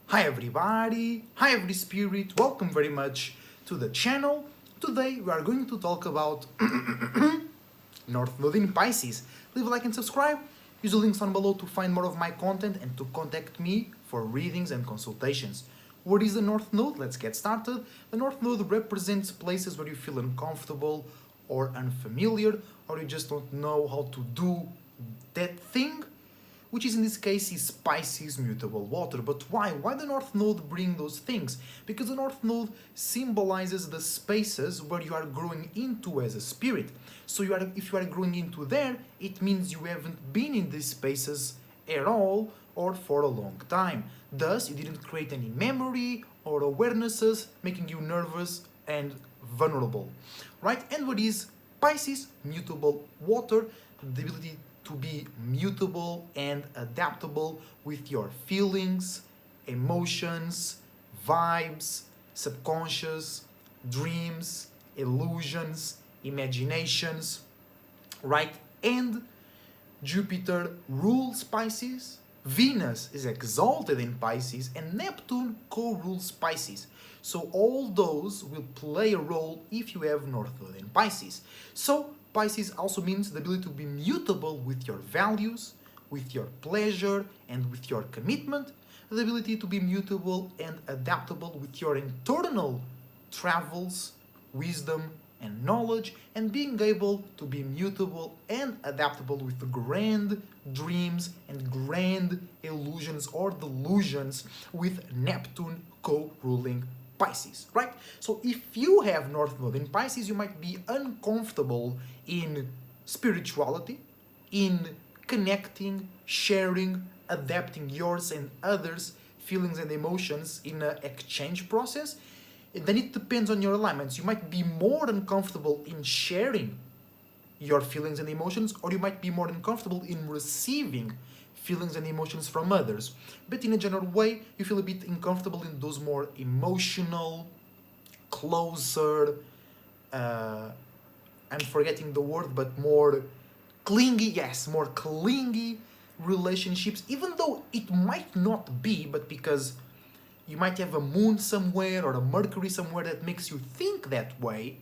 Hi everybody, hi every spirit, welcome very much to the channel. Today we are going to talk about North Node in Pisces. Leave a like and subscribe. Use the links down below to find more of my content and to contact me for readings and consultations. What is the North Node? Let's get started. The North Node represents places where you feel uncomfortable or unfamiliar, or you just don't know how to do that thing, which is in this case is Pisces mutable water. But why? Why the North Node bring those things? Because the North Node symbolizes the spaces where you are growing into as a spirit. So if you are growing into there, it means you haven't been in these spaces at all or for a long time. Thus, you didn't create any memory or awarenesses, making you nervous and vulnerable, right? And what is Pisces mutable water? The ability to be mutable and adaptable with your feelings, emotions, vibes, subconscious, dreams, illusions, imaginations, right? And Jupiter rules Pisces, Venus is exalted in Pisces, and Neptune co-rules Pisces. So all those will play a role if you have North Node in Pisces. So Pisces also means the ability to be mutable with your values, with your pleasure, and with your commitment. The ability to be mutable and adaptable with your internal travels, wisdom, and knowledge, and being able to be mutable and adaptable with the grand dreams and grand illusions or delusions with Neptune co-ruling Pisces, right? So if you have North Node in Pisces, you might be uncomfortable in spirituality, in connecting, sharing, adapting yours and others' feelings and emotions in an exchange process. Then it depends on your alignments. You might be more uncomfortable in sharing your feelings and emotions, or you might be more uncomfortable in receiving feelings and emotions from others. But in a general way, you feel a bit uncomfortable in those more emotional, closer, I'm forgetting the word, but more clingy, yes, more clingy relationships, even though it might not be, but because you might have a moon somewhere or a Mercury somewhere that makes you think that way,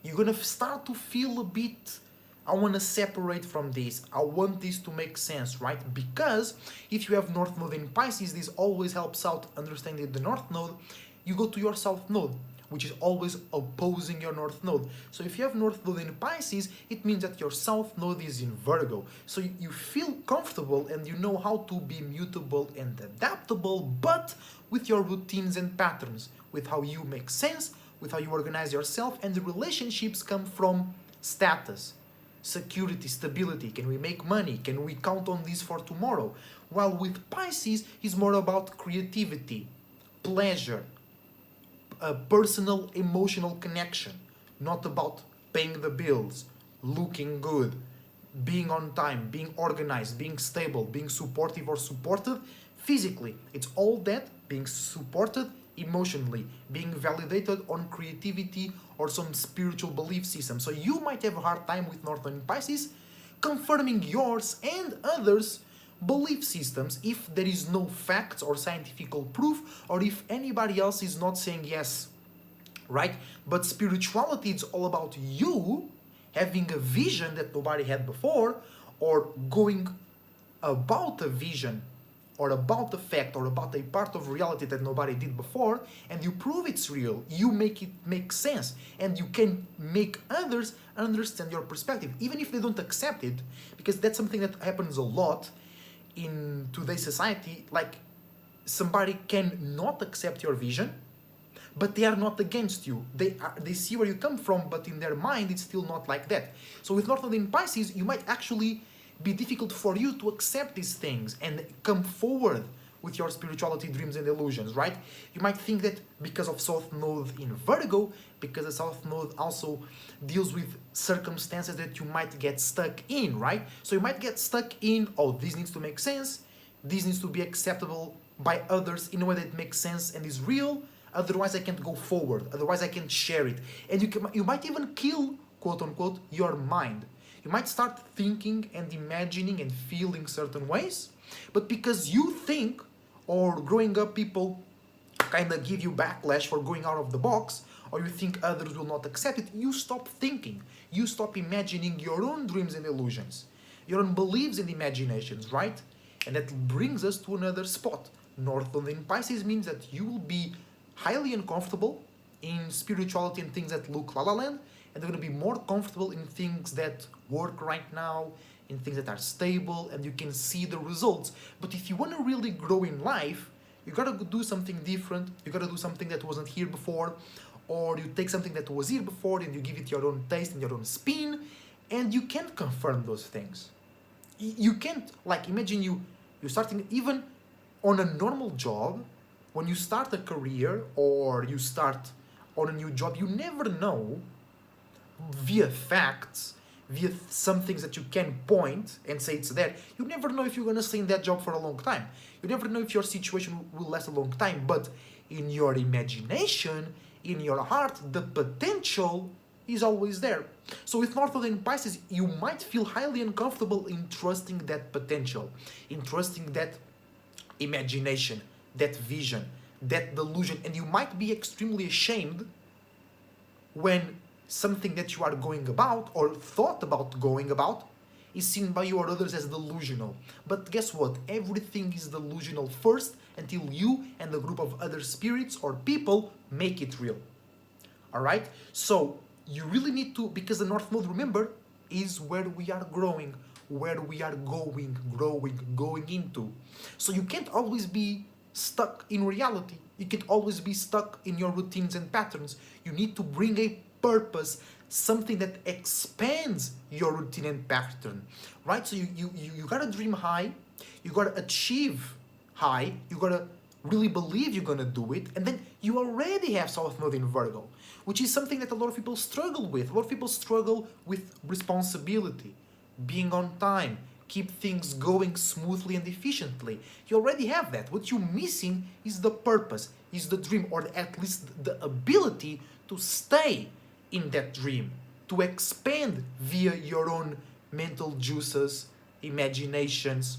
you're gonna start to feel a bit, I want to separate from this, I want this to make sense, right? Because if you have North Node in Pisces, this always helps out understanding the North Node. You go to your South Node, which is always opposing your North Node. So if you have North Node in Pisces, it means that your South Node is in Virgo. So you feel comfortable and you know how to be mutable and adaptable, but with your routines and patterns, with how you make sense, with how you organize yourself, and the relationships come from status, security, stability. Can we make money? Can we count on this for tomorrow? While with Pisces, it's more about creativity, pleasure, a personal emotional connection, not about paying the bills, looking good, being on time, being organized, being stable, being supportive or supported physically. It's all that, being supported emotionally, being validated on creativity or some spiritual belief system. So you might have a hard time with Northern Pisces confirming yours and others' belief systems if there is no facts or scientific proof, or if anybody else is not saying yes, right? But spirituality is all about you having a vision that nobody had before, or going about a vision or about a fact or about a part of reality that nobody did before, and you prove it's real, you make it make sense, and you can make others understand your perspective, even if they don't accept it, because that's something that happens a lot in today's society. Like, somebody can not accept your vision, but they are not against you. They see where you come from, but in their mind it's still not like that. So with North Node in Pisces, you might actually be difficult for you to accept these things and come forward with your spirituality, dreams, and illusions, right? You might think that because of South Node in Virgo, because the South Node also deals with circumstances that you might get stuck in, right? So you might get stuck in, oh, this needs to make sense, this needs to be acceptable by others in a way that makes sense and is real, otherwise I can't go forward, otherwise I can't share it. And you might even kill, quote unquote, your mind. You might start thinking and imagining and feeling certain ways, but because you think, or growing up people kind of give you backlash for going out of the box, or you think others will not accept it, you stop thinking. You stop imagining your own dreams and illusions, your own beliefs and imaginations, right? And that brings us to another spot. North Node in Pisces means that you will be highly uncomfortable in spirituality and things that look la la land, and they're going to be more comfortable in things that work right now, in things that are stable, and you can see the results. But if you want to really grow in life, you gotta do something different, you gotta do something that wasn't here before, or you take something that was here before and you give it your own taste and your own spin, and you can't confirm those things. You can't, like, imagine you're starting, even on a normal job, when you start a career or you start on a new job, you never know via facts, via some things that you can point and say it's there. You never know if you're going to stay in that job for a long time. You never know if your situation will last a long time. But in your imagination, in your heart, the potential is always there. So with North Node in Pisces, you might feel highly uncomfortable in trusting that potential, in trusting that imagination, that vision, that delusion, and you might be extremely ashamed when something that you are going about or thought about going about is seen by you or others as delusional. But guess what? Everything is delusional first until you and a group of other spirits or people make it real. Alright? So you really need to, because the North Node, remember, is where we are growing, where we are going into. So you can't always be stuck in reality. You can't always be stuck in your routines and patterns. You need to bring a purpose, something that expands your routine and pattern, right? So you gotta dream high, you gotta achieve high, you gotta really believe you're gonna do it, and then you already have South Node in Virgo, which is something that a lot of people struggle with. A lot of people struggle with responsibility, being on time, keep things going smoothly and efficiently. You already have that. What you're missing is the purpose, is the dream, or at least the ability to stay in that dream, to expand via your own mental juices, imaginations,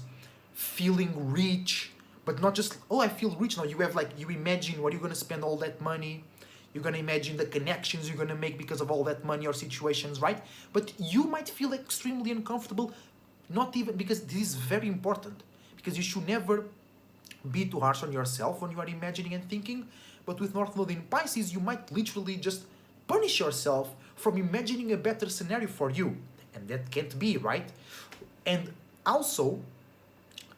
feeling rich, but not just, oh, I feel rich. No, you have, like, you imagine where you're going to spend all that money, you're going to imagine the connections you're going to make because of all that money or situations, right? But you might feel extremely uncomfortable, not even, because this is very important, because you should never be too harsh on yourself when you are imagining and thinking. But with North Node in Pisces, you might literally just punish yourself from imagining a better scenario for you, and that can't be, right? And also,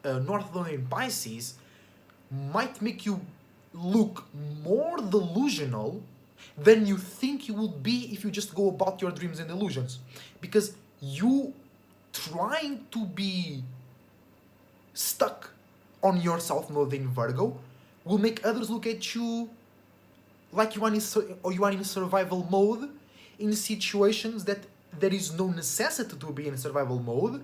North Node in Pisces might make you look more delusional than you think you would be if you just go about your dreams and illusions, because you trying to be stuck on your South Node in Virgo will make others look at you like you are in survival mode in situations that there is no necessity to be in survival mode,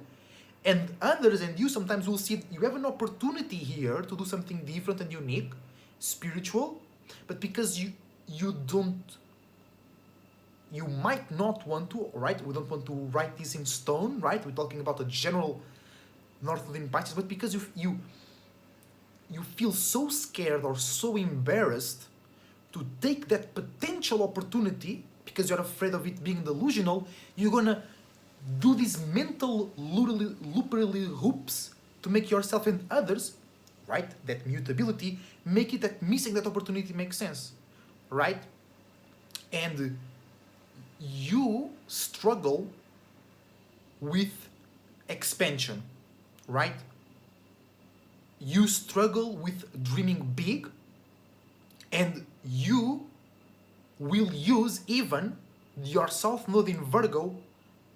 and others and you sometimes will see you have an opportunity here to do something different and unique, spiritual, but because you might not want to, right? We don't want to write this in stone, right? We're talking about a general North Node in Pisces, but because you feel so scared or so embarrassed to take that potential opportunity because you're afraid of it being delusional, you're gonna do these mental literally hoops to make yourself and others, right, that mutability, make it that missing that opportunity makes sense, right? And you struggle with expansion, right? You struggle with dreaming big, and you will use even your South Node in Virgo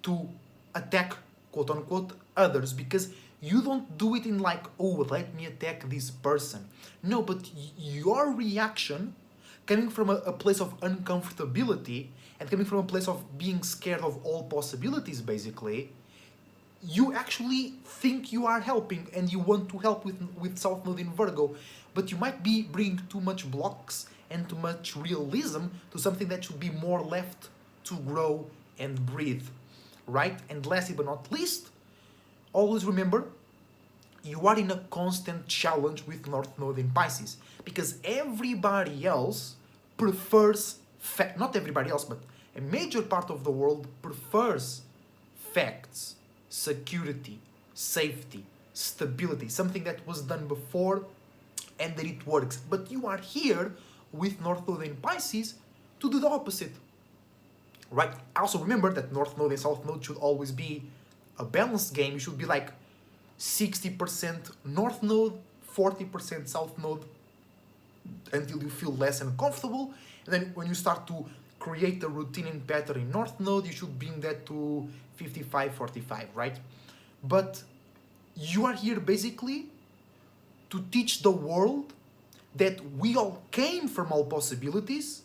to attack, quote unquote, others, because you don't do it in like, oh, let me attack this person. No, but your reaction coming from a place of uncomfortability and coming from a place of being scared of all possibilities, basically, you actually think you are helping and you want to help with South Node in Virgo, but you might be bringing too much blocks and too much realism to something that should be more left to grow and breathe, right? And lastly but not least, always remember, you are in a constant challenge with North Node in Pisces, because everybody else prefers not everybody else, but a major part of the world prefers facts, security, safety, stability, something that was done before and that it works. But you are here with North Node in Pisces to do the opposite, right? Also remember that North Node and South Node should always be a balanced game. You should be like 60% North Node, 40% South Node, until you feel less uncomfortable. And then when you start to create a routine and pattern in North Node, you should bring that to 55-45, right? But you are here basically to teach the world that we all came from all possibilities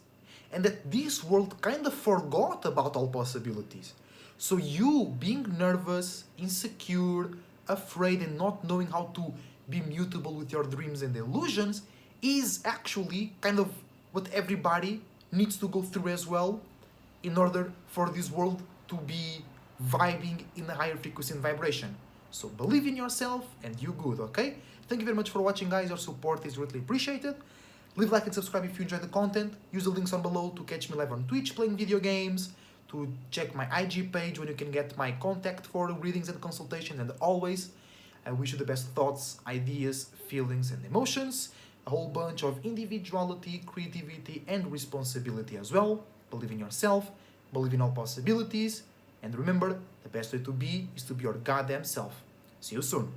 and that this world kind of forgot about all possibilities. So you being nervous, insecure, afraid, and not knowing how to be mutable with your dreams and illusions is actually kind of what everybody needs to go through as well in order for this world to be vibing in a higher frequency and vibration. So believe in yourself and you good, okay? Thank you very much for watching, guys. Your support is greatly appreciated. Leave a like and subscribe if you enjoyed the content. Use the links on below to catch me live on Twitch playing video games, to check my IG page when you can get my contact for readings and consultations. And always, I wish you the best thoughts, ideas, feelings, and emotions. A whole bunch of individuality, creativity, and responsibility as well. Believe in yourself, believe in all possibilities, and remember, the best way to be is to be your goddamn self. See you soon.